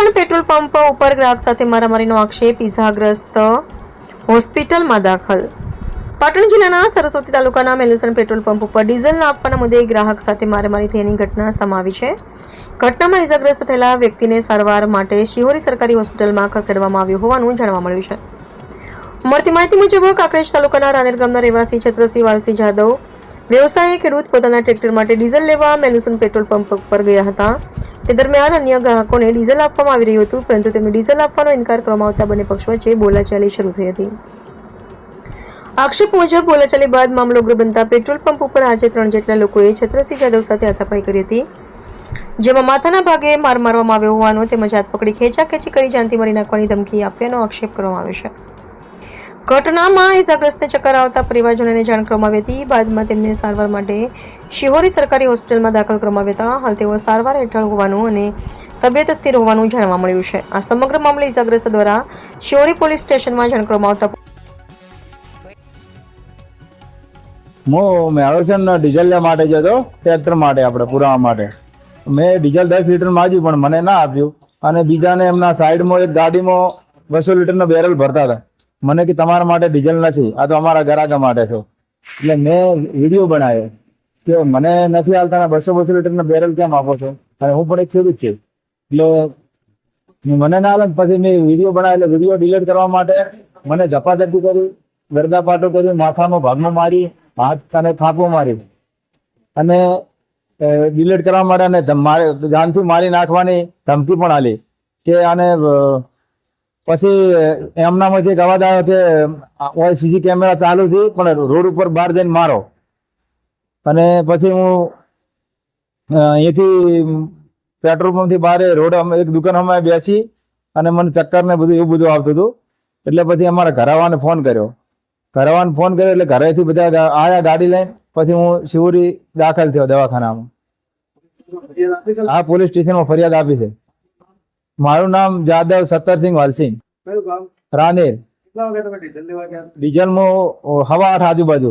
મેલ્યુસન petrol pump ઉપર ગ્રાહક સાથે મારામારીનો આક્ષેપ, ઇજાગ્રસ્ત હોસ્પિટલમાં દાખલ. પાટણ જિલ્લાના સરસ્વતી તાલુકાના મેલ્યુસન પેટ્રોલ પંપ ઉપર ડીઝલ આપવાના મુદ્દે ગ્રાહક સાથે મારામારી થયાની ઘટના સામે આવી છે. ઘટનામાં ઇજાગ્રસ્ત થયેલા વ્યક્તિને સારવાર માટે શિહોરી સરકારી હોસ્પિટલમાં ખસેડવામાં આવ્યો હોવાનું જાણવા મળ્યું છે. મળતી માહિતી મુજબ કાંકરેજ તાલુકાના રાનેર ગામના રહેવાસી છત્રસિંહ વાલસિંહ જાદવ વ્યવસાયી ખેડૂત પોતાના ટ્રેક્ટર માટે ડીઝલ લેવા મેલ્યુસન પેટ્રોલ પંપ પર ગયા હતા. તે દરમિયાન અન્ય ગ્રાહકોને ડીઝલ આપવામાં આવી રહ્યું હતું, પરંતુ તેમને ડીઝલ આપવાનો ઇનકાર કરવામાં આવતા બંને પક્ષ વચ્ચે બોલાચાલી શરૂ થઈ હતી. આક્ષેપ મુજબ બોલાચાલી બાદ મામલો ઉગ્ર બનતા પેટ્રોલ પંપ ઉપર આજે 3 જેટલા લોકોએ છત્રસિંહ જાદવ સાથે હાથાપાઈ કરી હતી, જેમાં માથાના ભાગે માર મારવામાં આવ્યો હોવાનો તેમજ હાથ પકડી ખેંચાખેંચી કરી જાનથી મારી નાખવાની ધમકી આપ્યાનો આક્ષેપ કરવામાં આવ્યો છે. ઘટનામાં ઇજાગ્રસ્તને ચક્કર આવતા પરિવારજનોને જાણ કરવામાં આવી હતી. બાદમાં તેમને સારવાર માટે શિહોરી સરકારી હોસ્પિટલમાં દાખલ કરવામાં આવ્યા હતા. હાલ તેઓ સારવાર હેઠળ હોવાનું અને તબિયત સ્થિર હોવાનું જાણવા મળ્યું છે. આ સમગ્ર મામલે ઇજાગ્રસ્ત દ્વારા શિહોરી પોલીસ સ્ટેશનમાં જાણ કરવામાં આવતા હું મેલ્યુસન ડીઝલ માટે જતો, ટ્રેક્ટર માટે આપણે પુરાવા માટે. મેં ડીઝલ 10 લીટર માંગ્યું પણ મને ના આપ્યું, અને બીજાને એમના સાઈડમાં એક ગાડીમાં 200 લીટરનો બેરલ ભરતા હતા. મને કે તમારા માટે ડીઝલ નથી, આ તો અમારા ગરાગા માટે છે. એટલે મેં વિડીયો બનાવ્યો કે મને નથી હાલતા, 200 લીટરનો બેરલ કેમ આપો છો, અને હું પણ એક ખેડૂત છું, એટલે મને ના હાલે. પછી મેં વિડીયો બનાવ્યો, એટલે વિડીયો ડિલીટ કરવા માટે મને ઝપાઝપી કરી, ગરદાપાટો કરી, માથામાં ભાગમાં મારી, હાથ અને થાપો મારી, અને ડિલીટ કરવા માટે અને જાનથી મારી નાખવાની ધમકી પણ આલી કે આને. પછી એમનામાંથી એક અવાજ આવ્યો કે સીસી કેમેરા ચાલુ છે પણ રોડ ઉપર બહાર જઈને મારો. અને પછી હું અહીંયાથી પેટ્રોલ પંપથી બહાર રોડ એક દુકાન અમે બેસી, અને મને ચક્કર ને બધું એવું બધું આવતું હતું. એટલે પછી અમારા ઘરવાળાને ફોન કર્યો. એટલે ઘરેથી બધા આયા ગાડી લઈને. પછી હું શિહોરી દાખલ થયો દવાખાનામાં. આ પોલીસ સ્ટેશનમાં ફરિયાદ આપી છે. મારું નામ જાદવ સત્તરસિંહ વાલસિંહ, રાનેર. ડીઝલમાં 8:15 આજુબાજુ.